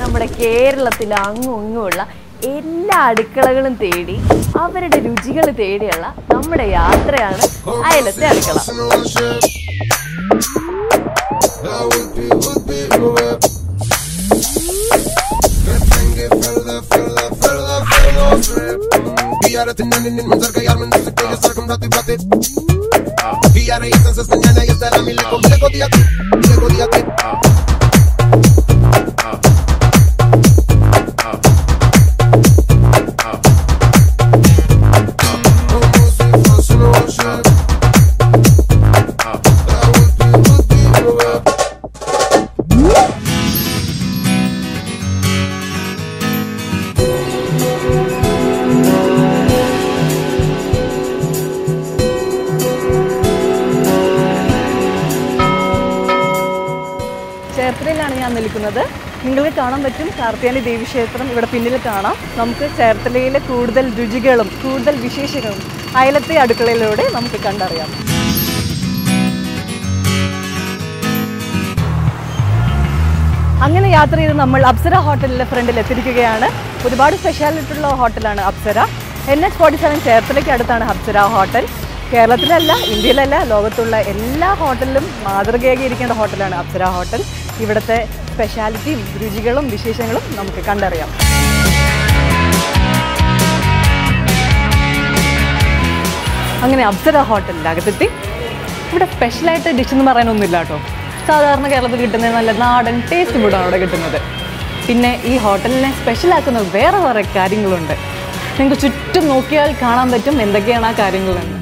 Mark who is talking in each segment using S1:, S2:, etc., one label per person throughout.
S1: നമ്മുടെ കേരളത്തിൽ അങ്ങും ഇങ്ങുമുള്ള എല്ലാ അടുക്കളകളും തേടി അവരുടെ രുചികൾ തേടിയുള്ള നമ്മുടെ യാത്രയാണ് അയലത്തെ അടുക്കള. ചേർത്തലയിലാണ് ഞാൻ നിൽക്കുന്നത്. നിങ്ങൾക്ക് കാണാൻ പറ്റും കാർത്യായനി ദേവീക്ഷേത്രം ഇവിടെ പിന്നിൽ കാണാം. നമുക്ക് ചേർത്തലയിലെ കൂടുതൽ രുചികളും കൂടുതൽ വിശേഷങ്ങളും അയലത്തെ അടുക്കളയിലൂടെ നമുക്ക് കണ്ടറിയാം. അങ്ങനെ യാത്ര ചെയ്ത് നമ്മൾ അപ്സര ഹോട്ടലിലെ ഫ്രണ്ടിൽ എത്തിയിരിക്കുകയാണ്. ഒരുപാട് സ്പെഷ്യാലിറ്റി ഉള്ള ഹോട്ടലാണ് അപ്സര. NH47 ചേർത്തലയ്ക്ക് അടുത്താണ് അപ്സര ഹോട്ടൽ. കേരളത്തിലല്ല, ഇന്ത്യയിലല്ല, ലോകത്തുള്ള എല്ലാ ഹോട്ടലിലും മാതൃകയാക്കിയിരിക്കേണ്ട ഹോട്ടലാണ് അപ്സര ഹോട്ടൽ. ഇവിടുത്തെ സ്പെഷ്യാലിറ്റിയും രുചികളും വിശേഷങ്ങളും നമുക്ക് കണ്ടറിയാം. അങ്ങനെ അപ്സര ഹോട്ടലിൻ്റെ അകത്തെത്തി. ഇവിടെ സ്പെഷ്യലായിട്ട് ഡിഷ് എന്ന് പറയാനൊന്നുമില്ല കേട്ടോ. സാധാരണ കേരളത്തിൽ കിട്ടുന്ന നല്ല നാടൻ ടേസ്റ്റ് ഫുഡാണ് ഇവിടെ കിട്ടുന്നത്. പിന്നെ ഈ ഹോട്ടലിനെ സ്പെഷ്യലാക്കുന്ന വേറെ വേറെ കാര്യങ്ങളുണ്ട്. നിങ്ങൾക്ക് ചുറ്റും നോക്കിയാൽ കാണാൻ പറ്റും എന്തൊക്കെയാണ് ആ കാര്യങ്ങളുണ്ട്.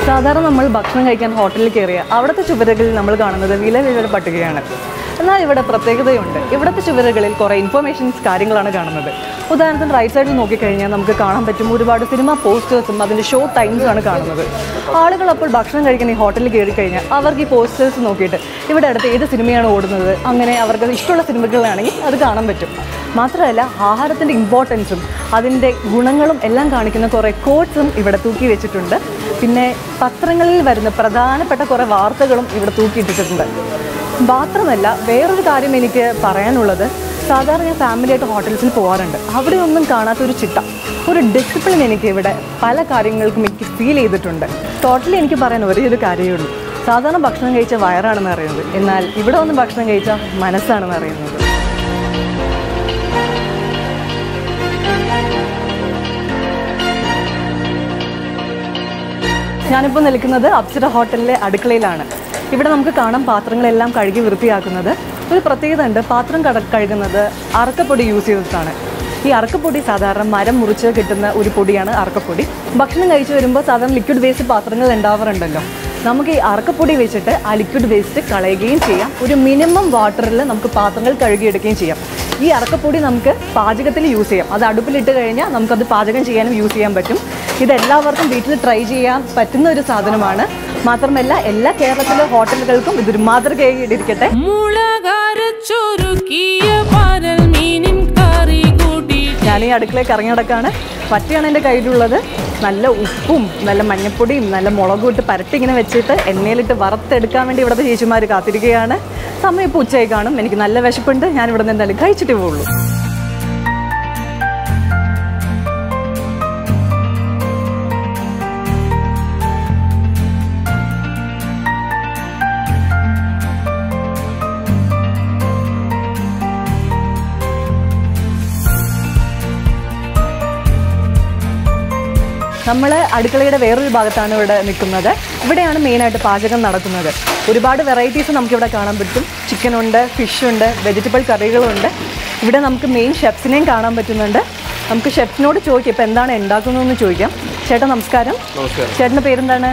S1: സാധാരണ നമ്മൾ ഭക്ഷണം കഴിക്കാൻ ഹോട്ടലിൽ കയറിയ അവിടുത്തെ ചുവരുകളിൽ നമ്മൾ കാണുന്നത് വിലയുടെ പട്ടികയാണ്. എന്നാൽ ഇവിടെ പ്രത്യേകതയുണ്ട്. ഇവിടുത്തെ ചുവരുകളിൽ കുറേ ഇൻഫർമേഷൻസ് കാര്യങ്ങളാണ് കാണുന്നത്. ഉദാഹരണത്തിന് റൈറ്റ് സൈഡിൽ നോക്കിക്കഴിഞ്ഞാൽ നമുക്ക് കാണാൻ പറ്റും ഒരുപാട് സിനിമ പോസ്റ്റേഴ്സും അതിൻ്റെ ഷോ ടൈംസുമാണ് കാണുന്നത്. ആളുകൾ അപ്പോൾ ഭക്ഷണം കഴിക്കുന്ന ഈ ഹോട്ടലിൽ കയറി കഴിഞ്ഞാൽ അവർക്ക് ഈ പോസ്റ്റേഴ്സ് നോക്കിയിട്ട് ഇവിടെ അടുത്ത് ഏത് സിനിമയാണ് ഓടുന്നത്, അങ്ങനെ അവർക്ക് ഇഷ്ടമുള്ള സിനിമകളാണെങ്കിൽ അത് കാണാൻ പറ്റും. മാത്രമല്ല ആഹാരത്തിൻ്റെ ഇമ്പോർട്ടൻസും അതിൻ്റെ ഗുണങ്ങളും എല്ലാം കാണിക്കുന്ന കുറേ കോട്ട്സും ഇവിടെ തൂക്കി വെച്ചിട്ടുണ്ട്. പിന്നെ പത്രങ്ങളിൽ വരുന്ന പ്രധാനപ്പെട്ട കുറേ വാർത്തകളും ഇവിടെ തൂക്കിയിട്ടിട്ടുണ്ട്. മാത്രമല്ല വേറൊരു കാര്യം എനിക്ക് പറയാനുള്ളത്, സാധാരണ ഞാൻ ഫാമിലിയായിട്ട് ഹോട്ടൽസിൽ പോകാറുണ്ട്. അവിടെയൊന്നും കാണാത്തൊരു ചിട്ട, ഒരു ഡിസിപ്ലിൻ എനിക്ക് ഇവിടെ പല കാര്യങ്ങൾക്കും എനിക്ക് ഫീൽ ചെയ്തിട്ടുണ്ട്. ടോട്ടലി എനിക്ക് പറയാൻ ഒരേ ഒരു കാര്യമേ ഉള്ളൂ. സാധാരണ ഭക്ഷണം കഴിച്ച വയറാണെന്ന് അറിയുന്നത്, എന്നാൽ ഇവിടെ വന്ന് ഭക്ഷണം കഴിച്ച മനസ്സാണെന്ന് അറിയുന്നത്. ഞാനിപ്പോൾ നിൽക്കുന്നത് അപ്സര ഹോട്ടലിലെ അടുക്കളയിലാണ്. ഇവിടെ നമുക്ക് കാണാം പാത്രങ്ങളെല്ലാം കഴുകി വൃത്തിയാക്കുന്നത്. ഒരു പ്രത്യേകത ഉണ്ട്, പാത്രം കഴുകുന്നത് അറക്കപ്പൊടി യൂസ് ചെയ്തിട്ടാണ്. ഈ അറക്കപ്പൊടി സാധാരണ മരം മുറിച്ച് കിട്ടുന്ന ഒരു പൊടിയാണ് അറക്കപ്പൊടി. ഭക്ഷണം കഴിച്ച് വരുമ്പോൾ സാധാരണ ലിക്വിഡ് വേസ്റ്റ് പാത്രങ്ങൾ ഉണ്ടാവാറുണ്ടല്ലോ. നമുക്ക് ഈ അറക്കപ്പൊടി വെച്ചിട്ട് ആ ലിക്വിഡ് വേസ്റ്റ് കളയുകയും ചെയ്യാം. ഒരു മിനിമം വാട്ടറിൽ നമുക്ക് പാത്രങ്ങൾ കഴുകിയെടുക്കുകയും ചെയ്യാം. ഈ അറക്കപ്പൊടി നമുക്ക് പാചകത്തിൽ യൂസ് ചെയ്യാം. അത് അടുപ്പിലിട്ട് കഴിഞ്ഞാൽ നമുക്കത് പാചകം ചെയ്യാനും യൂസ് ചെയ്യാൻ പറ്റും. ഇതെല്ലാവർക്കും വീട്ടിൽ ട്രൈ ചെയ്യാൻ പറ്റുന്ന ഒരു സാധനമാണ്. മാത്രമല്ല എല്ലാ കേരളത്തിലെ ഹോട്ടലുകൾക്കും ഇതൊരു മാതൃകയായിരിക്കട്ടെ. ഞാൻ ഈ അടുക്കളയിൽ കറങ്ങി നടക്കാണ്. പറ്റിയാണ് എൻ്റെ കയ്യിലുള്ളത്. നല്ല ഉപ്പും നല്ല മഞ്ഞപ്പൊടിയും നല്ല മുളകും ഇട്ട് പരട്ടി ഇങ്ങനെ വെച്ചിട്ട് എണ്ണയിലിട്ട് വറുത്തെടുക്കാൻ വേണ്ടി ഇവിടുത്തെ ചേച്ചിമാർ കാത്തിരിക്കുകയാണ്. സമയം ഇപ്പോൾ ഉച്ചയായി കാണും. എനിക്ക് നല്ല വിശപ്പുണ്ട്. ഞാൻ ഇവിടെ നിന്ന് എന്തായാലും കഴിച്ചിട്ടേ പോവുള്ളൂ. നമ്മൾ അടുക്കളയുടെ വേറൊരു ഭാഗത്താണ് ഇവിടെ നിൽക്കുന്നത്. ഇവിടെയാണ് മെയിനായിട്ട് പാചകം നടക്കുന്നത്. ഒരുപാട് വെറൈറ്റീസ് നമുക്കിവിടെ കാണാൻ പറ്റും. ചിക്കനുണ്ട്, ഫിഷുണ്ട്, വെജിറ്റബിൾ കറികളുണ്ട്. ഇവിടെ നമുക്ക് മെയിൻ ഷെഫ്സിനെയും കാണാൻ പറ്റുന്നുണ്ട്. നമുക്ക് ഷെഫിനോട് ചോദിക്കാം ഇപ്പോൾ എന്താണ് ഉണ്ടാക്കുന്നതെന്ന് ചോദിക്കാം. ചേട്ടാ നമസ്കാരം. ചേട്ടൻ്റെ പേരെന്താണ്?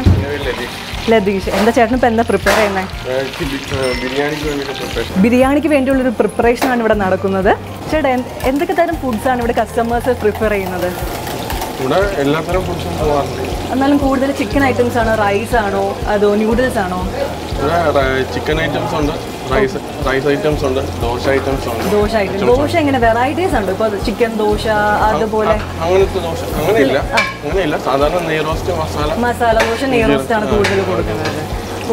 S1: ലതീഷ്. എന്താ ചേട്ടൻ ഇപ്പോൾ എന്താ പ്രിപ്പയർ ചെയ്യുന്നത്? ബിരിയാണിക്ക് വേണ്ടിയുള്ളൊരു പ്രിപ്പറേഷനാണ് ഇവിടെ നടക്കുന്നത്. ചേട്ടാ എന്തൊക്കെ തരം ഫുഡ്സാണ് ഇവിടെ കസ്റ്റമേഴ്സ് പ്രിഫർ ചെയ്യുന്നത്? എന്നാലും കൂടുതൽ ചിക്കൻ ഐറ്റംസ് ആണോ, റൈസ് ആണോ, അതോ ന്യൂഡിൽസ് ആണോ?
S2: ചിക്കൻ ഐറ്റംസ് ഉണ്ട്, റൈസ് ഐറ്റംസ് ഉണ്ട്, ദോശ ഐറ്റംസ് ഉണ്ട്.
S1: ദോശ എങ്ങനെ വെറൈറ്റീസ് ഉണ്ട്? ഇപ്പൊ ചിക്കൻ ദോശ അതുപോലെ
S2: അങ്ങനത്തെ ദോശ അങ്ങനെയില്ല. സാധാരണ നെയ് റോസ്റ്റ്
S1: മസാല ദോശ, നെയ് റോസ്റ്റ് ആണ് കൂടുതൽ കൊടുക്കുന്നത്.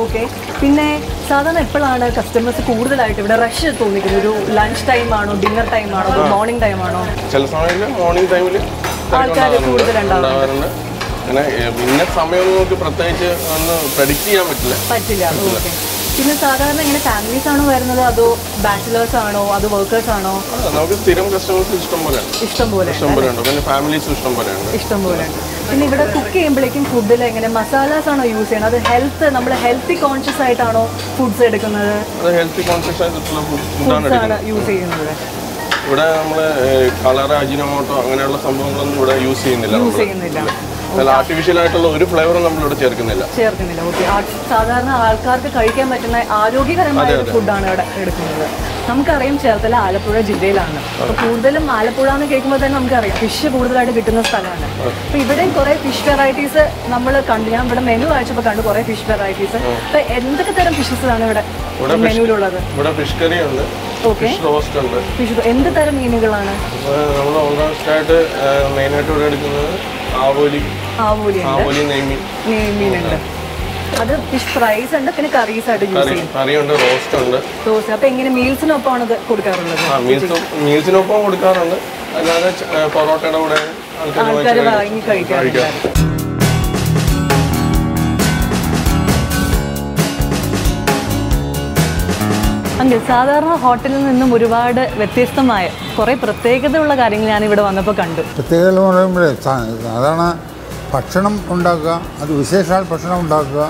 S1: ഓക്കെ. പിന്നെ സാധാരണ എപ്പോഴാണ് കസ്റ്റമേഴ്സ് കൂടുതലായിട്ട് ഇവിടെ റഷ് തോന്നിക്കുന്നത്? ഒരു ലഞ്ച് ടൈം ആണോ, ഡിന്നർ ടൈം ആണോ, മോർണിംഗ് ടൈം ആണോ?
S2: ചില സമയത്ത് മോർണിംഗ് ടൈമിൽ
S1: ആൾക്കാർ കൂടുതലുണ്ടാവാറുണ്ട്.
S2: അങ്ങനെ ഇന്ന സമയം നമുക്ക് പ്രത്യേകിച്ച് ഒന്ന് പ്രെഡിക്റ്റ് ചെയ്യാൻ പറ്റില്ല.
S1: ഓക്കെ. പിന്നെ സാധാരണ ഇങ്ങനെ ഫാമിലീസ് ആണോ വരുന്നത്, അതോ ബാച്ചിലേഴ്സ് ആണോ, അതോ വർക്കേഴ്സ് ആണോ?
S2: നമുക്ക് സ്ഥിരം കസ്റ്റമേഴ്സ് ഇഷ്ടം പോലെ ഉണ്ട്. പിന്നെ ഫാമിലീസ് ഇഷ്ടം പോലെ ഉണ്ട്.
S1: പിന്നെ ഇവിടെ കുക്ക് ചെയ്യുമ്പോഴേക്കും ഫുഡിൽ എങ്ങനെ മസാലാസ് ആണോ യൂസ് ചെയ്യുന്നത്? അത് നമ്മൾ ഹെൽത്തി കോൺഷ്യസ് ആയിട്ടാണോ ഫുഡ്സ് എടുക്കുന്നത്?
S2: ഹെൽത്തി കോൺഷ്യസ് ആയിട്ടുള്ള ഫുഡാണ്
S1: യൂസ് ചെയ്യുന്നത്.
S2: ഇവിടെ നമ്മൾ കളർ, അജിനോമോട്ടോ അങ്ങനെയുള്ള സംഭവങ്ങളൊന്നും ഇവിടെ യൂസ് ചെയ്യുന്നില്ല. ആർട്ടിഫിഷ്യൽ ആയിട്ടുള്ള ഒരു ഫ്ലേവറും നമ്മളിവിടെ ചേർക്കുന്നില്ല.
S1: ഓക്കെ. സാധാരണ ആൾക്കാർക്ക് കഴിക്കാൻ പറ്റുന്ന ആരോഗ്യകരമായ ഫുഡാണ് ഇവിടെ എടുക്കുന്നത്. നമുക്കറിയാം ചേർത്തല ആലപ്പുഴ ജില്ലയിലാണ്. അപ്പോൾ കൂടുതലും ആലപ്പുഴ എന്ന് കേൾക്കുമ്പോൾ തന്നെ നമുക്കറിയാം ഫിഷ് കൂടുതലായിട്ട് കിട്ടുന്ന സ്ഥലമാണ്. അപ്പോൾ ഇവിടെയും കുറേ ഫിഷ് വെറൈറ്റീസ് നമ്മൾ കണ്ടു. ഞാൻ ഇവിടെ മെനു വായിച്ചപ്പോൾ കണ്ടു കുറേ ഫിഷ് വെറൈറ്റീസ്. അപ്പോൾ എന്തൊക്കെ തരം ഫിഷസ് ആണ് ഇവിടെ മെനുവിലുള്ളത്?
S2: ഇവിടെ ഫിഷ് കറി ഉണ്ട്, ഫിഷ് റോസ്റ്റ് ഉണ്ട്.
S1: എന്ത് തരം മീനുകളാണ്
S2: നമ്മൾ ഓൾമോസ്റ്റ് മെയിനായിട്ട് ഇവിടെ എടുക്കുന്നത്? ആവോലി,
S1: നെയ്മീനുണ്ട്. അത് ഫിഷ് ഫ്രൈസ് ഉണ്ട്, പിന്നെ കറീസ് ആയിട്ട് യൂസ് ചെയ്യും.
S2: കറിയുണ്ട്, റോസ്റ്റ് ഉണ്ട്.
S1: അപ്പൊ എങ്ങനെ മീൽസിനൊപ്പമാണ് ഇത് കൊടുക്കാറുള്ളത്?
S2: മീൽസിനൊപ്പം കൊടുക്കാറുണ്ട്, അല്ലാതെ പൊറോട്ടയുടെ കൂടെ
S1: ആൾക്കാർ വാങ്ങി കഴിക്കാറുണ്ട്. അങ്ങനെ സാധാരണ ഹോട്ടലിൽ നിന്നും ഒരുപാട് വ്യത്യസ്തമായ കുറേ പ്രത്യേകതയുള്ള കാര്യങ്ങൾ ഞാൻ ഇവിടെ വന്നപ്പോൾ കണ്ടു.
S3: പ്രത്യേകത എന്ന് പറയുമ്പോൾ സാധാരണ ഭക്ഷണം ഉണ്ടാക്കുക, അത് വിശേഷാൽ ഭക്ഷണം ഉണ്ടാക്കുക,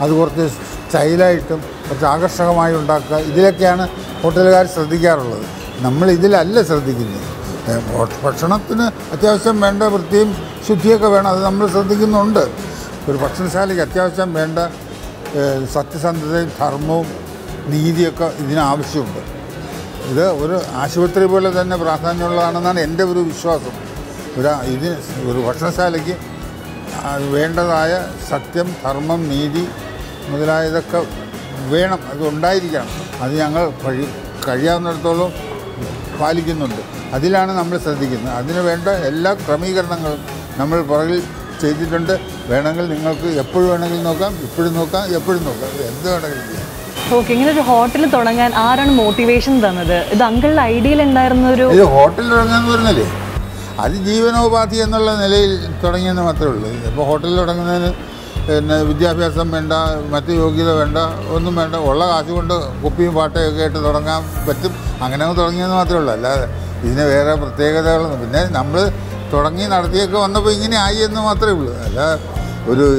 S3: അത് കുറച്ച് സ്റ്റൈലായിട്ടും കുറച്ച് ആകർഷകമായി ഉണ്ടാക്കുക, ഇതിലൊക്കെയാണ് ഹോട്ടലുകാർ ശ്രദ്ധിക്കാറുള്ളത്. നമ്മൾ ഇതിലല്ല ശ്രദ്ധിക്കുന്നത്. ഭക്ഷണത്തിന് അത്യാവശ്യം വേണ്ട വൃത്തിയും ശുദ്ധിയൊക്കെ വേണം, അത് നമ്മൾ ശ്രദ്ധിക്കുന്നുണ്ട്. ഒരു ഭക്ഷണശാലയ്ക്ക് അത്യാവശ്യം വേണ്ട സത്യസന്ധതയും ധർമ്മവും നീതിയൊക്കെ ഇതിനാവശ്യമുണ്ട്. ഇത് ഒരു ആശുപത്രി പോലെ തന്നെ പ്രാധാന്യമുള്ളതാണെന്നാണ് എൻ്റെ ഒരു വിശ്വാസം. ഒരു ഭക്ഷണശാലയ്ക്ക് വേണ്ടതായ സത്യം, ധർമ്മം, നീതി മുതലായതൊക്കെ വേണം, അത് ഉണ്ടായിരിക്കണം. അത് ഞങ്ങൾ കഴിയാവുന്നിടത്തോളം പാലിക്കുന്നുണ്ട്. അതിലാണ് നമ്മൾ ശ്രദ്ധിക്കുന്നത്. അതിന് വേണ്ട എല്ലാ ക്രമീകരണങ്ങളും നമ്മൾ പുറകിൽ ചെയ്തിട്ടുണ്ട്. വേണമെങ്കിൽ നിങ്ങൾക്ക് എപ്പോഴും വേണമെങ്കിലും നോക്കാം, ഇപ്പോഴും നോക്കാം, എപ്പോഴും നോക്കാം, എന്ത് വേണമെങ്കിലും ചെയ്യാം.
S1: ഓക്കെ. ഇങ്ങനെ ഒരു ഹോട്ടൽ തുടങ്ങാൻ ആരാണ് മോട്ടിവേഷൻ തന്നത്? ഇത് അങ്കിളുടെ ഐഡിയയിൽ ഉണ്ടായിരുന്ന
S3: ഇത് ഹോട്ടൽ തുടങ്ങാന്ന് പറഞ്ഞാലേ അത് ജീവനോപാധി എന്നുള്ള നിലയിൽ തുടങ്ങിയെന്ന് മാത്രമേ ഉള്ളൂ. ഇപ്പോൾ ഹോട്ടൽ തുടങ്ങുന്നതിന് പിന്നെ വിദ്യാഭ്യാസം വേണ്ട, മറ്റ് യോഗ്യത വേണ്ട, ഒന്നും വേണ്ട. ഉള്ള കാശ് കൊണ്ട് കുപ്പിയും പാട്ടയൊക്കെ ആയിട്ട് തുടങ്ങാൻ പറ്റും. അങ്ങനെ തുടങ്ങിയെന്ന് മാത്രമേ ഉള്ളൂ. അല്ലാതെ ഇതിന് വേറെ പ്രത്യേകതകളൊന്നും. പിന്നെ നമ്മൾ തുടങ്ങി നടത്തിയൊക്കെ വന്നപ്പോൾ ഇങ്ങനെ ആയി എന്ന് മാത്രമേ ഉള്ളൂ. അല്ല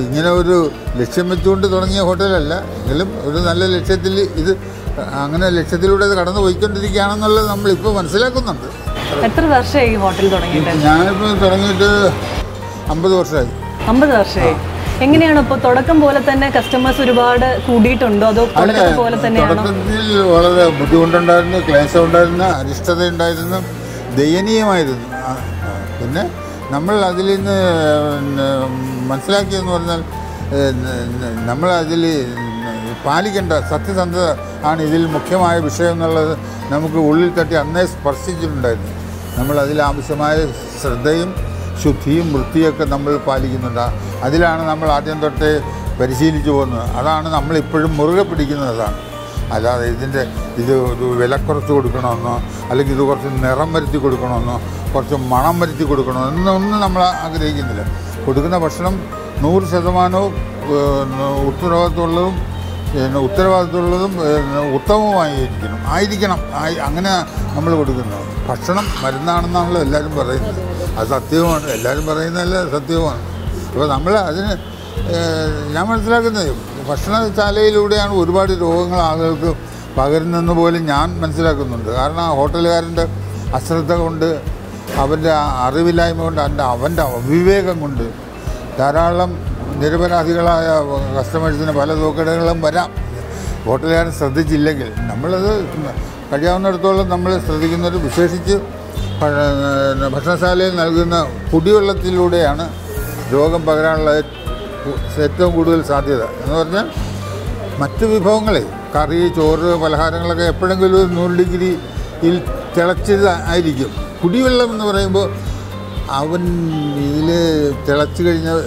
S3: ഇങ്ങനെ ഒരു ലക്ഷ്യം വെച്ചുകൊണ്ട് തുടങ്ങിയ ഹോട്ടലല്ല. എങ്കിലും ഒരു നല്ല ലക്ഷ്യത്തിൽ ഇത് അങ്ങനെ ലക്ഷ്യത്തിലൂടെ ഇത് കടന്നു പോയിക്കൊണ്ടിരിക്കുകയാണെന്നുള്ളത് നമ്മളിപ്പോൾ മനസ്സിലാക്കുന്നുണ്ട്.
S1: എത്ര വർഷമായി ഹോട്ടൽ തുടങ്ങിയിട്ട്?
S3: ഞാനിപ്പോൾ തുടങ്ങിയിട്ട് 50 വർഷമായി.
S1: 50 വർഷമായി. എങ്ങനെയാണ് ഇപ്പോൾ തുടക്കം പോലെ തന്നെ കസ്റ്റമേഴ്സ് ഒരുപാട് കൂടിയിട്ടുണ്ടോ, അതോ തുടക്കം പോലെ തന്നെയാണോ?
S3: തുടക്കത്തിൽ വളരെ ബുദ്ധിമുട്ടുണ്ടായിരുന്നു, ക്ലേശം ഉണ്ടായിരുന്നു, അരിഷ്ടത ഉണ്ടായിരുന്നു, ദയനീയമായിരുന്നു. പിന്നെ നമ്മൾ അതിൽ നിന്ന് മനസ്സിലാക്കിയെന്ന് പറഞ്ഞാൽ നമ്മൾ അതിൽ പാലിക്കേണ്ട സത്യസന്ധത ആണ് ഇതിൽ മുഖ്യമായ വിഷയം എന്നുള്ളത് നമുക്ക് ഉള്ളിൽ തട്ടി അന്നേ സ്പർശിച്ചിട്ടുണ്ടായിരുന്നു. നമ്മൾ അതിലാവശ്യമായ ശ്രദ്ധയും ശുദ്ധിയും വൃത്തിയൊക്കെ നമ്മൾ പാലിക്കുന്നുണ്ട്. അതിലാണ് നമ്മൾ ആദ്യം തൊട്ടേ പരിശീലിച്ചു പോകുന്നത്. അതാണ് നമ്മളിപ്പോഴും മുറുകെ പിടിക്കുന്നതാണ്. അല്ലാതെ ഇത് വില കുറച്ച് കൊടുക്കണമെന്നോ, അല്ലെങ്കിൽ ഇത് കുറച്ച് നിറം വരുത്തി കൊടുക്കണമെന്നോ, കുറച്ച് മണം വരുത്തി കൊടുക്കണമെന്നോ എന്നൊന്നും നമ്മൾ ആഗ്രഹിക്കുന്നില്ല. കൊടുക്കുന്ന ഭക്ഷണം 100% ഉത്തരവാദിത്തമുള്ളതും ഉത്തമമായിരിക്കണം. അങ്ങനെ നമ്മൾ കൊടുക്കുന്നത്. ഭക്ഷണം മരുന്നാണെന്നാണല്ലോ എല്ലാവരും പറയുന്നത്. അത് സത്യവുമാണ്. എല്ലാവരും പറയുന്നതല്ല, സത്യവുമാണ്. അപ്പോൾ നമ്മൾ അതിന് ഞാൻ മനസ്സിലാക്കുന്നത് ഭക്ഷണശാലയിലൂടെയാണ് ഒരുപാട് രോഗങ്ങൾ ആളുകൾക്ക് പകരുന്നെന്ന് പോലും ഞാൻ മനസ്സിലാക്കുന്നുണ്ട്. കാരണം ആ ഹോട്ടലുകാരൻ്റെ അശ്രദ്ധ കൊണ്ട്, അവൻ്റെ അറിവില്ലായ്മ കൊണ്ട്, അവൻ്റെ അവിവേകം കൊണ്ട് ധാരാളം നിരപരാധികളായ കസ്റ്റമേഴ്സിന് പല ദുഃഖടങ്ങളും വരാം. ഹോട്ടലുകാരൻ ശ്രദ്ധിച്ചില്ലെങ്കിൽ. നമ്മളത് കഴിയാവുന്നിടത്തോളം നമ്മൾ ശ്രദ്ധിക്കുന്നത് വിശേഷിച്ച് ഭക്ഷണശാലയിൽ നൽകുന്ന കുടിവെള്ളത്തിലൂടെയാണ് രോഗം പകരാനുള്ള ഏറ്റവും കൂടുതൽ സാധ്യത. എന്ന് പറഞ്ഞാൽ മറ്റ് വിഭവങ്ങളെ കറി, ചോറ്, പലഹാരങ്ങളൊക്കെ എപ്പോഴെങ്കിലും 100 ഡിഗ്രിയിൽ തിളച്ചത് ആയിരിക്കും. കുടിവെള്ളം എന്ന് പറയുമ്പോൾ അവൻ ഇതിൽ തിളച്ച് കഴിഞ്ഞാൽ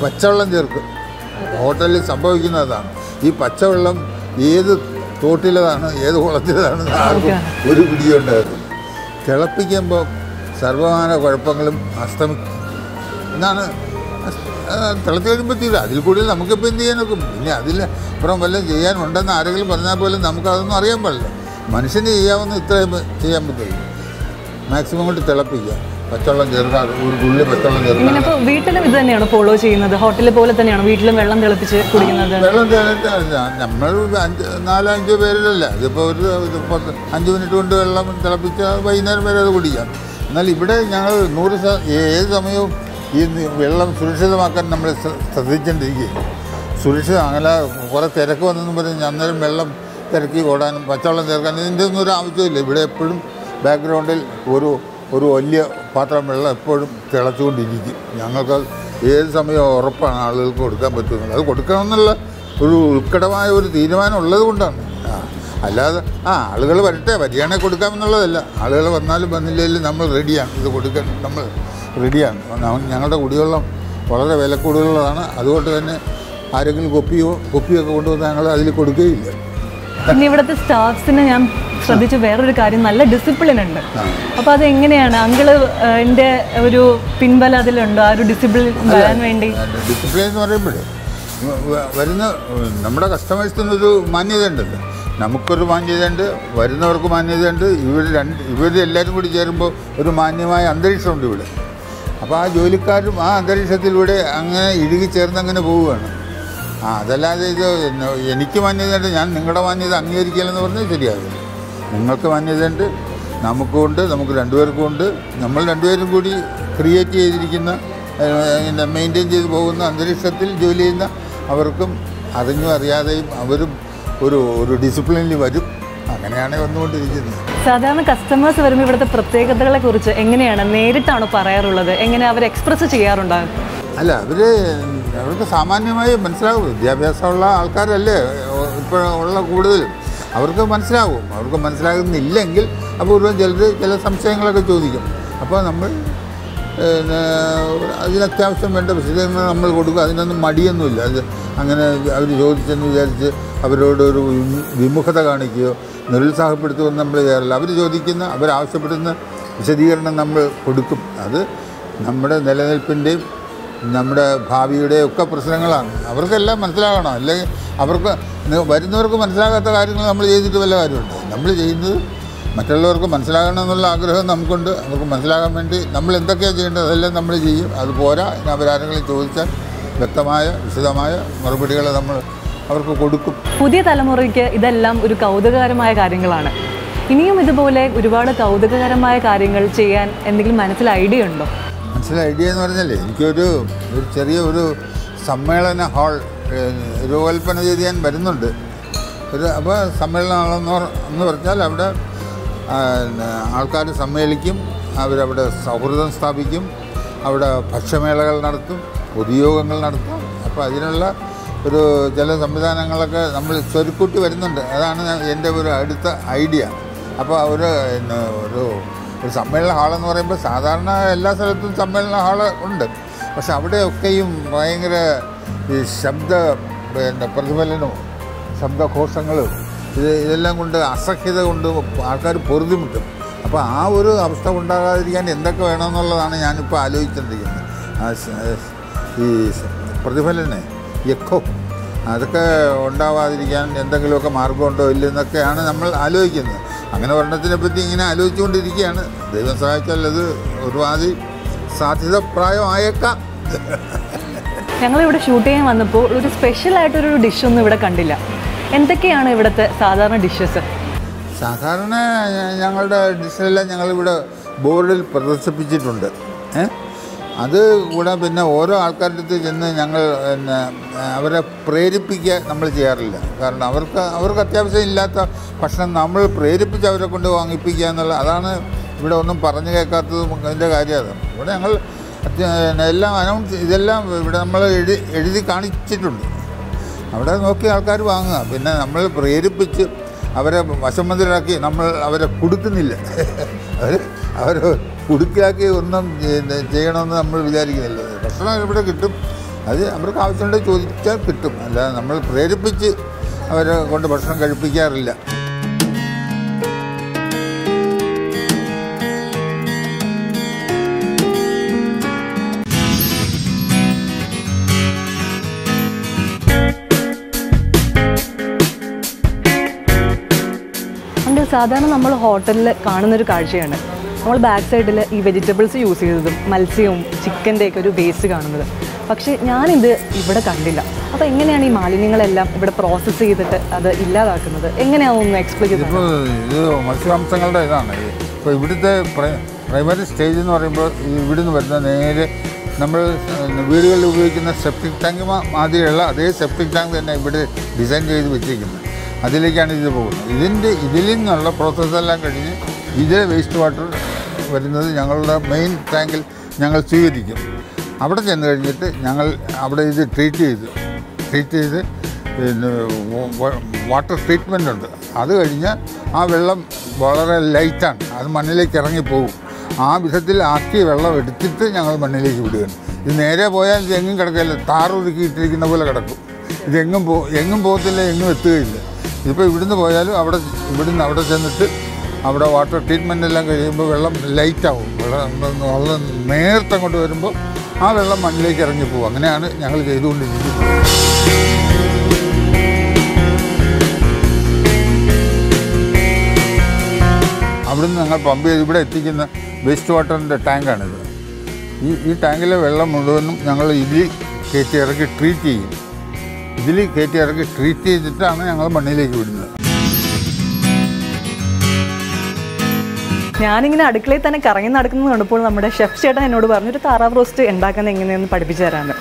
S3: പച്ചവെള്ളം ചേർക്കും. ഹോട്ടലിൽ സംഭവിക്കുന്നതാണ്. ഈ പച്ചവെള്ളം ഏത് തോട്ടിലതാണ്, ഏത് കുളത്തിലതാണ് ആർക്കും ഒരു പിടിയുണ്ടായിരുന്നു. തിളപ്പിക്കുമ്പോൾ സർവമാന കുഴപ്പങ്ങളും എന്നാണ് തിളച്ച് കഴിയുമ്പോൾ തീരെ. അതിൽ കൂടുതൽ നമുക്കിപ്പോൾ എന്ത് ചെയ്യാനൊക്കെ. പിന്നെ അതിൽ അപ്പുറം വല്ലതും ചെയ്യാനുണ്ടെന്ന് ആരെങ്കിലും പറഞ്ഞാൽ പോലും നമുക്കതൊന്നും അറിയാൻ പാടില്ല. മനുഷ്യന് ചെയ്യാവുന്ന ഇത്രയും ചെയ്യാൻ പറ്റില്ല. മാക്സിമം കൊണ്ട് തിളപ്പിക്കുക, പച്ചവെള്ളം ചേർക്കാതെ, ഒരു തുള്ളി പച്ചവെള്ളം ചേർക്കുക.
S1: വീട്ടിലും ഇത് തന്നെയാണ് ഫോളോ ചെയ്യുന്നത്? ഹോട്ടലിൽ പോലെ തന്നെയാണ് വീട്ടിലും വെള്ളം തിളപ്പിച്ച് കുടിക്കുന്നത്?
S3: വെള്ളം നമ്മൾ 4-5 പേരിലല്ല, ഇതിപ്പോൾ ഒരു 5 മിനിറ്റ് കൊണ്ട് വെള്ളം തിളപ്പിച്ചാൽ വൈകുന്നേരം വരെ അത് കുടിക്കാം. എന്നാൽ ഇവിടെ ഞങ്ങൾ 100% ഏത് സമയവും ഈ വെള്ളം സുരക്ഷിതമാക്കാൻ നമ്മൾ ശ്രദ്ധിച്ചുകൊണ്ടിരിക്കുകയും സുരക്ഷിതം. അങ്ങനെ കുറേ തിരക്ക് വന്നെന്ന് പറഞ്ഞ് അന്നേരം വെള്ളം തിരക്കി ഓടാനും പച്ചവെള്ളം ചേർക്കാനും ഇതിൻ്റെ ഒന്നും ഒരു ആവശ്യമില്ല. ഇവിടെ എപ്പോഴും ബാക്ക്ഗ്രൗണ്ടിൽ ഒരു വലിയ പാത്രം വെള്ളം എപ്പോഴും തിളച്ചുകൊണ്ടിരിക്കും. ഞങ്ങൾക്ക് ഏത് സമയവും ഉറപ്പാണ് ആളുകൾക്ക് കൊടുക്കാൻ പറ്റുന്നത്. അത് കൊടുക്കണമെന്നുള്ള ഒരു ഉത്കടമായ ഒരു തീരുമാനം ഉള്ളത് കൊണ്ടാണ്. അല്ലാതെ ആളുകൾ വരികയാണെങ്കിൽ കൊടുക്കാമെന്നുള്ളതല്ല. ആളുകൾ വന്നാലും വന്നില്ലെങ്കിലും നമ്മൾ റെഡിയാണ്, ഇത് കൊടുക്കാൻ നമ്മൾ റെഡിയാണ്. ഞങ്ങളുടെ കുടിവെള്ളം വളരെ വില കൂടുതലുള്ളതാണ്. അതുകൊണ്ട് തന്നെ ആരെങ്കിലും കുപ്പിയൊക്കെ കൊണ്ടുവന്ന് ഞങ്ങൾ അതിൽ കൊടുക്കുകയില്ല.
S1: പിന്നെ ഇവിടുത്തെ സ്റ്റാഫ്സിന് ഞാൻ ശ്രദ്ധിച്ച വേറൊരു കാര്യം, നല്ല ഡിസിപ്ലിൻ ഉണ്ട്. അപ്പോൾ അതെങ്ങനെയാണ് അങ്കിള് എൻ്റെ ഒരു പിൻബലം അതിലുണ്ടോ, ആ ഒരു ഡിസിപ്ലിൻ വരാൻ വേണ്ടി?
S3: ഡിസിപ്ലിൻ എന്ന് പറയുമ്പോഴേ വരുന്ന നമ്മുടെ കസ്റ്റമേഴ്സിനൊരു മാന്യത ഉണ്ടല്ലോ. നമുക്കൊരു മാന്യതയുണ്ട്, വരുന്നവർക്ക് മാന്യതയുണ്ട്. ഇവരെല്ലാവരും കൂടി ചേരുമ്പോൾ ഒരു മാന്യമായ അന്തരീക്ഷമുണ്ട് ഇവിടെ. അപ്പോൾ ആ ജോലിക്കാരും ആ അന്തരീക്ഷത്തിലൂടെ അങ്ങനെ ഇഴുകി ചേർന്നങ്ങനെ പോവുകയാണ്. അതല്ലാതെ ഇത് എനിക്ക് മാന്യതയുണ്ട്, ഞാൻ നിങ്ങളുടെ മാന്യത അംഗീകരിക്കില്ലെന്ന് പറഞ്ഞാൽ ശരിയാകില്ല. നിങ്ങൾക്ക് മാന്യതയുണ്ട്, നമുക്കുമുണ്ട്, നമുക്ക് രണ്ടുപേർക്കും ഉണ്ട്. നമ്മൾ രണ്ടുപേരും കൂടി ക്രിയേറ്റ് ചെയ്തിരിക്കുന്ന മെയിൻറ്റെയിൻ ചെയ്ത് പോകുന്ന അന്തരീക്ഷത്തിൽ ജോലി ചെയ്യുന്ന അവർക്കും അറിഞ്ഞും അറിയാതെയും അവരും ഒരു ഡിസിപ്ലിനിൽ വരും. അങ്ങനെയാണ് വന്നുകൊണ്ടിരിക്കുന്നത്.
S1: സാധാരണ കസ്റ്റമേഴ്സ് വരുമ്പോൾ ഇവിടുത്തെ പ്രത്യേകതകളെ കുറിച്ച് എങ്ങനെയാണ് നേരിട്ടാണോ പറയാറുള്ളത്? എങ്ങനെ അവർ എക്സ്പ്രസ് ചെയ്യാറുണ്ടാകും?
S3: അല്ല, അവർക്ക് സാമാന്യമായി മനസ്സിലാകും. വിദ്യാഭ്യാസമുള്ള ആൾക്കാരല്ലേ ഇപ്പോൾ ഉള്ള കൂടുതലും. അവർക്ക് മനസ്സിലാകും. അവർക്ക് മനസ്സിലാകുന്നില്ലെങ്കിൽ അപൂർവം ചില സംശയങ്ങളൊക്കെ ചോദിക്കും. അപ്പോൾ നമ്മൾ അതിനത്യാവശ്യം വേണ്ട വിശദീകരണം നമ്മൾ കൊടുക്കുക. അതിനൊന്നും മടിയൊന്നുമില്ല. അത് അങ്ങനെ അവർ ചോദിച്ചെന്ന് വിചാരിച്ച് അവരോടൊരു വിമുഖത കാണിക്കുകയോ നിരുത്സാഹപ്പെടുത്തുമെന്ന് നമ്മൾ ചെയ്യാറില്ല. അവർ ചോദിക്കുന്ന, അവരാവശ്യപ്പെടുന്ന വിശദീകരണം നമ്മൾ കൊടുക്കും. അത് നമ്മുടെ നിലനിൽപ്പിൻ്റെയും നമ്മുടെ ഭാവിയുടെയും ഒക്കെ പ്രശ്നങ്ങളാണ്. അവർക്കെല്ലാം മനസ്സിലാകണം. അല്ലെങ്കിൽ അവർക്ക് വരുന്നവർക്ക് മനസ്സിലാകാത്ത കാര്യങ്ങൾ നമ്മൾ ചെയ്തിട്ട് വല്ല കാര്യമുണ്ട്. നമ്മൾ ചെയ്യുന്നത് മറ്റുള്ളവർക്ക് മനസ്സിലാകണം എന്നുള്ള ആഗ്രഹം നമുക്കുണ്ട്. അവർക്ക് മനസ്സിലാകാൻ വേണ്ടി നമ്മൾ എന്തൊക്കെയാണ് ചെയ്യേണ്ടത് അതെല്ലാം നമ്മൾ ചെയ്യും. അത് പോരാ, അവരാരെങ്കിലും ചോദിച്ചാൽ വ്യക്തമായ വിശദമായ മറുപടികൾ നമ്മൾ അവർക്ക് കൊടുക്കും.
S1: പുതിയ തലമുറയ്ക്ക് ഇതെല്ലാം ഒരു കൗതുകകരമായ കാര്യങ്ങളാണ്. ഇനിയും ഇതുപോലെ ഒരുപാട് കൗതുകകരമായ കാര്യങ്ങൾ ചെയ്യാൻ എന്തെങ്കിലും മനസ്സിൽ ഐഡിയ ഉണ്ടോ?
S3: മനസ്സിൽ ഐഡിയ എന്ന് പറഞ്ഞാൽ എനിക്കൊരു ചെറിയ സമ്മേളന ഹാൾ രൂപകൽപ്പന ചെയ്ത് ഞാൻ വരുന്നുണ്ട്. അപ്പോൾ സമ്മേളന ഹാളെന്ന് പറഞ്ഞാൽ അവിടെ ആൾക്കാർ സമ്മേളിക്കും, അവരവിടെ സൗഹൃദം സ്ഥാപിക്കും, അവിടെ ഭക്ഷ്യമേളകൾ നടത്തും, പൊതുയോഗങ്ങൾ നടത്തും. അപ്പോൾ അതിനുള്ള ചില സംവിധാനങ്ങളൊക്കെ നമ്മൾ സ്വരുക്കൂട്ടി വരുന്നുണ്ട്. അതാണ് എൻ്റെ ഒരു അടുത്ത ഐഡിയ. അപ്പോൾ ഒരു സമ്മേളന ഹാളെന്ന് പറയുമ്പോൾ സാധാരണ എല്ലാ സ്ഥലത്തും സമ്മേളന ഹാള് ഉണ്ട്. പക്ഷെ അവിടെയൊക്കെയും ഭയങ്കര ഈ പ്രതിഫലനവും ശബ്ദഘോഷങ്ങളും ഇതെല്ലാം കൊണ്ട് അസഹ്യത കൊണ്ട് ആൾക്കാർ പൊറുതിമുട്ടും. അപ്പോൾ ആ ഒരു അവസ്ഥ ഉണ്ടാകാതിരിക്കാൻ എന്തൊക്കെ വേണമെന്നുള്ളതാണ് ഞാനിപ്പോൾ ആലോചിച്ചുകൊണ്ടിരിക്കുന്നത്. ഈ പ്രതിഫലനം എക്കോ അതൊക്കെ ഉണ്ടാവാതിരിക്കാൻ എന്തെങ്കിലുമൊക്കെ മാർഗമുണ്ടോ ഇല്ലെന്നൊക്കെയാണ് നമ്മൾ ആലോചിക്കുന്നത്. അങ്ങനെ ഒരെണ്ണത്തിനെ പറ്റി ഇങ്ങനെ ആലോചിച്ചുകൊണ്ടിരിക്കുകയാണ്. ദൈവം സഹായിച്ചാൽ അത് ഒരുമാതിരി സാധ്യതപ്രായമായേക്കാം.
S1: ഞങ്ങളിവിടെ ഷൂട്ട് ചെയ്യാൻ വന്നപ്പോൾ ഒരു സ്പെഷ്യലായിട്ടൊരു ഡിഷൊന്നും ഇവിടെ കണ്ടില്ല. എന്തൊക്കെയാണ് ഇവിടുത്തെ സാധാരണ ഡിഷസ്?
S3: സാധാരണ ഞങ്ങളുടെ ഡിഷെല്ലാം ഞങ്ങളിവിടെ ബോർഡിൽ പ്രദർശിപ്പിച്ചിട്ടുണ്ട്. അത് കൂടെ പിന്നെ ഓരോ ആൾക്കാരുടെ അടുത്ത് ചെന്ന് ഞങ്ങൾ അവരെ പ്രേരിപ്പിക്കുക നമ്മൾ ചെയ്യാറില്ല. കാരണം അവർക്ക് അത്യാവശ്യം ഇല്ലാത്ത ഭക്ഷണം നമ്മൾ പ്രേരിപ്പിച്ച് അവരെ കൊണ്ട് വാങ്ങിപ്പിക്കുക എന്നുള്ള അതാണ് ഇവിടെ ഒന്നും പറഞ്ഞു കേൾക്കാത്തതും അതിൻ്റെ കാര്യം. ഇവിടെ ഞങ്ങൾ എല്ലാം ഇതെല്ലാം ഇവിടെ നമ്മൾ എഴുതി കാണിച്ചിട്ടുണ്ട്. അവിടെ നോക്കി ആൾക്കാർ വാങ്ങുക. പിന്നെ നമ്മൾ പ്രേരിപ്പിച്ച് അവരെ വശംബന്ധിതരാക്കി നമ്മൾ അവരെ കൊടുക്കുന്നില്ല. അവർ കുടുക്കിലാക്കി ഒന്നും ചെയ്യണമെന്ന് നമ്മൾ വിചാരിക്കുന്നില്ല. ഭക്ഷണം ഇവിടെ കിട്ടും, അത് അവർക്ക് ആവശ്യമുണ്ടെങ്കിൽ ചോദിച്ചാൽ കിട്ടും. അല്ലാതെ നമ്മൾ പ്രേരിപ്പിച്ച് അവരെ കൊണ്ട് ഭക്ഷണം കഴിപ്പിക്കാറില്ല.
S1: സാധാരണ നമ്മൾ ഹോട്ടലിൽ കാണുന്നൊരു കാഴ്ചയാണ് നമ്മൾ ബാക്ക് സൈഡിൽ ഈ വെജിറ്റബിൾസ് യൂസ് ചെയ്തതും മത്സ്യവും ചിക്കൻ്റെയൊക്കെ ഒരു വേസ്റ്റ് കാണുന്നത്. പക്ഷേ ഞാനിത് ഇവിടെ കണ്ടില്ല. അപ്പോൾ എങ്ങനെയാണ് ഈ മാലിന്യങ്ങളെല്ലാം ഇവിടെ പ്രോസസ്സ് ചെയ്തിട്ട് അത് ഇല്ലാതാക്കുന്നത്? എങ്ങനെയാണെന്ന് എക്സ്പ്ലെയിൻ ചെയ്തത്?
S3: ഇത് മത്സ്യമാംസങ്ങളുടെ ഇതാണ്. ഇപ്പോൾ ഇവിടുത്തെ പ്രൈമറി സ്റ്റേജ് എന്ന് പറയുമ്പോൾ ഇവിടുന്ന് വരുന്ന നേരെ നമ്മൾ വീടുകളിൽ ഉപയോഗിക്കുന്ന സെപ്റ്റിക് ടാങ്ക് മാതിരിയുള്ള അതേ സെപ്റ്റിക് ടാങ്ക് തന്നെ ഇവിടെ ഡിസൈൻ ചെയ്ത് വെച്ചിരിക്കുന്നത്. അതിലേക്കാണ് ഇത് പോകുന്നത്. ഇതിൽ നിന്നുള്ള പ്രോസസ്സെല്ലാം കഴിഞ്ഞ് ഇതേ വേസ്റ്റ് വാട്ടർ വരുന്നത് ഞങ്ങളുടെ മെയിൻ ടാങ്കിൽ ഞങ്ങൾ സ്വീകരിക്കും. അവിടെ ചെന്ന് കഴിഞ്ഞിട്ട് ഞങ്ങൾ അവിടെ ഇത് ട്രീറ്റ് ചെയ്ത് പിന്നെ വാട്ടർ ട്രീറ്റ്മെൻ്റ് ഉണ്ട്. അത് കഴിഞ്ഞ് ആ വെള്ളം വളരെ ലൈറ്റാണ്, അത് മണ്ണിലേക്ക് ഇറങ്ങിപ്പോകും. ആ വിധത്തിൽ ആക്കിയ വെള്ളം എടുത്തിട്ട് ഞങ്ങൾ മണ്ണിലേക്ക് വിടുകയാണ്. ഇത് നേരെ പോയാൽ ഇത് എങ്ങും കിടക്കില്ല, താറൊരുക്കി ഇട്ടിരിക്കുന്ന പോലെ കിടക്കും. എങ്ങും പോകത്തില്ല, എങ്ങും എത്തുകയില്ല. ഇപ്പോൾ ഇവിടുന്ന് പോയാലും ഇവിടുന്ന് അവിടെ ചെന്നിട്ട് അവിടെ വാട്ടർ ട്രീറ്റ്മെൻ്റ് എല്ലാം കഴിയുമ്പോൾ വെള്ളം ലൈറ്റാവും. വെള്ളം നേരത്തങ്ങോട്ട് വരുമ്പോൾ ആ വെള്ളം മണ്ണിലേക്ക് ഇറങ്ങിപ്പോവും. അങ്ങനെയാണ് ഞങ്ങൾ ചെയ്തുകൊണ്ടിരിക്കുന്നത്. അവിടുന്ന് ഞങ്ങൾ പമ്പ് ചെയ്ത് ഇവിടെ എത്തിക്കുന്ന വേസ്റ്റ് വാട്ടറിൻ്റെ ടാങ്കാണിത്. ഈ ടാങ്കിലെ വെള്ളം മുഴുവനും ഞങ്ങൾ ഇതിൽ കയറ്റി ഇറക്കി ട്രീറ്റ് ചെയ്യും. ട്രീറ്റ് ചെയ്തിട്ടാണ് ഞങ്ങൾ മണ്ണിലേക്ക് വിടുന്നത്.
S1: ഞാനിങ്ങനെ അടുക്കളയിൽ തന്നെ കറങ്ങി നടക്കുന്നത് കണ്ടപ്പോൾ നമ്മുടെ ഷെഫ് ചേട്ടൻ എന്നോട് പറഞ്ഞു ഒരു താറാവ് റോസ്റ്റ് ഉണ്ടാക്കുന്നത് എങ്ങനെയെന്ന് പഠിപ്പിച്ചു തരാമെന്ന്.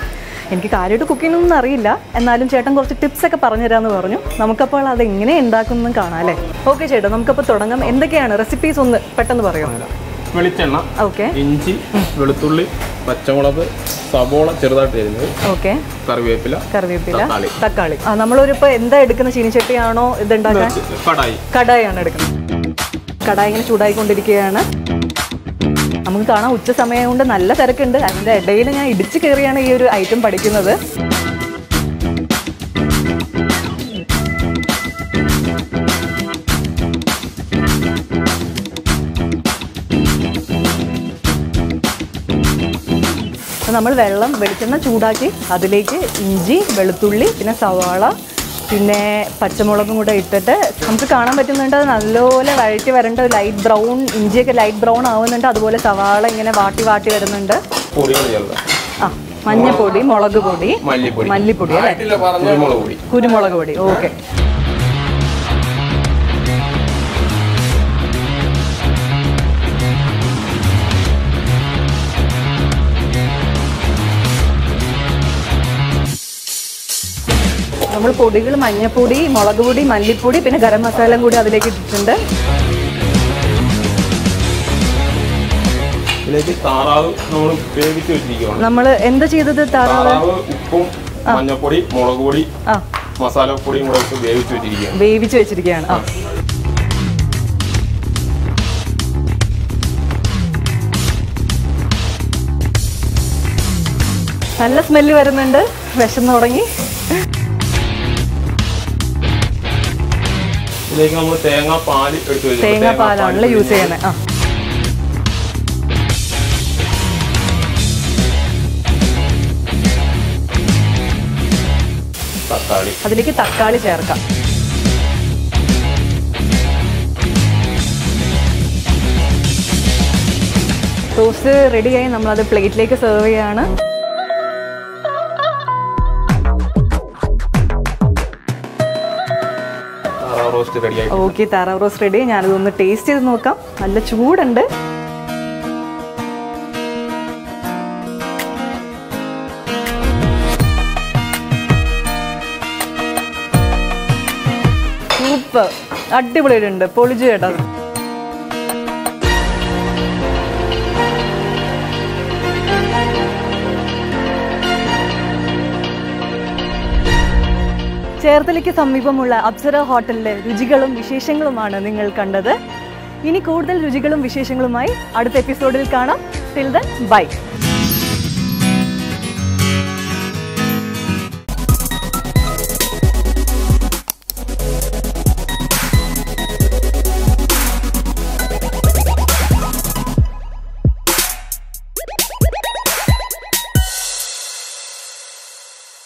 S1: എനിക്ക് കാര്യമായിട്ട് കുക്കിങ്ങൊന്നും അറിയില്ല, എന്നാലും ചേട്ടൻ കുറച്ച് ടിപ്സൊക്കെ പറഞ്ഞു തരാമെന്ന് പറഞ്ഞു. നമുക്കപ്പോൾ അത് എങ്ങനെ ഉണ്ടാക്കുന്നതെന്ന് കാണാം അല്ലേ? ഓക്കെ ചേട്ടാ, നമുക്കപ്പോൾ തുടങ്ങാം. എന്തൊക്കെയാണ് റെസിപ്പീസ് ഒന്ന് പെട്ടെന്ന് പറയാം.
S2: വെളിച്ചെണ്ണ,
S1: ഓക്കെ,
S2: ഇഞ്ചി, വെളുത്തുള്ളി, പച്ചമുളക്, സബോള ചെറുതായിട്ട് അരിഞ്ഞത്, ഓക്കെ, കറിവേപ്പില, തക്കാളി.
S1: നമ്മളൊരിപ്പോൾ എന്താ എടുക്കുന്ന ചീനിച്ചട്ടിയാണോ ഇത് ഉണ്ടാക്കാൻ? കടായിയാണ് എടുക്കുന്നത്. കടായി ഇങ്ങനെ ചൂടായിക്കൊണ്ടിരിക്കുകയാണ്. നമുക്ക് കാണാം ഉച്ച സമയം കൊണ്ട് നല്ല തിരക്കുണ്ട്. അതിൻ്റെ ഇടയിൽ ഞാൻ ഇടിച്ചു കയറിയാണ് ഈ ഒരു ഐറ്റം പഠിക്കുന്നത്. നമ്മൾ വെളിച്ചെണ്ണ ചൂടാക്കി അതിലേക്ക് ഇഞ്ചി, വെളുത്തുള്ളി, പിന്നെ സവാള, പിന്നെ പച്ചമുളകും കൂടെ ഇട്ടിട്ട് നമുക്ക് കാണാൻ പറ്റുന്നുണ്ട് നല്ലപോലെ വഴറ്റി വരേണ്ട. ഒരു ലൈറ്റ് ബ്രൗൺ, ഇഞ്ചിയൊക്കെ ലൈറ്റ് ബ്രൗൺ ആവുന്നുണ്ട്. അതുപോലെ സവാള ഇങ്ങനെ വാട്ടി വരുന്നുണ്ട്. മഞ്ഞപ്പൊടി, മുളക് പൊടി, മല്ലിപ്പൊടി അല്ലേ, കുരുമുളക് പൊടി. ഓക്കെ, നമ്മൾ പൊടികൾ മഞ്ഞപ്പൊടി, മുളക് പൊടി, മല്ലിപ്പൊടി, പിന്നെ ഗരം മസാല കൂടി അതിലേക്ക് ഇട്ടിട്ടുണ്ട്. നമ്മൾ എന്താ ചെയ്തത്? താറാവ്
S2: ഉപ്പും മഞ്ഞപ്പൊടി, മുളക് പൊടി, മസാലപ്പൊടിയും കൂടെ
S1: വേവിച്ച് വെച്ചിരിക്കുകയാണ്. നല്ല സ്മെല്ല് വരുന്നുണ്ട്. വിശന്ന് തുടങ്ങി.
S2: ഇതിലേക്ക് നമ്മൾ
S1: തേങ്ങാപ്പാലാണല്ലോ യൂസ് ചെയ്യുന്നത്. അതിലേക്ക് തക്കാളി ചേർക്കാം. ടോസ്റ്റ് റെഡിയായി. നമ്മളത് പ്ലേറ്റിലേക്ക് സെർവ് ചെയ്യാണ്. ഓക്കെ, താറാവ് റോസ്റ്റ് റെഡി. ഞാനിതൊന്ന് ടേസ്റ്റ് ചെയ്ത് നോക്കാം. നല്ല ചൂടുണ്ട്. സൂപ്പർ, അടിപൊളിയായിട്ടുണ്ട്. പൊളിച്ചു കേട്ടോ. ചേർത്തലയ്ക്ക് സമീപമുള്ള അപ്സര ഹോട്ടലിലെ രുചികളും വിശേഷങ്ങളുമാണ് നിങ്ങൾ കണ്ടത്. ഇനി കൂടുതൽ രുചികളും വിശേഷങ്ങളുമായി അടുത്ത എപ്പിസോഡിൽ കാണാം. Till then bye.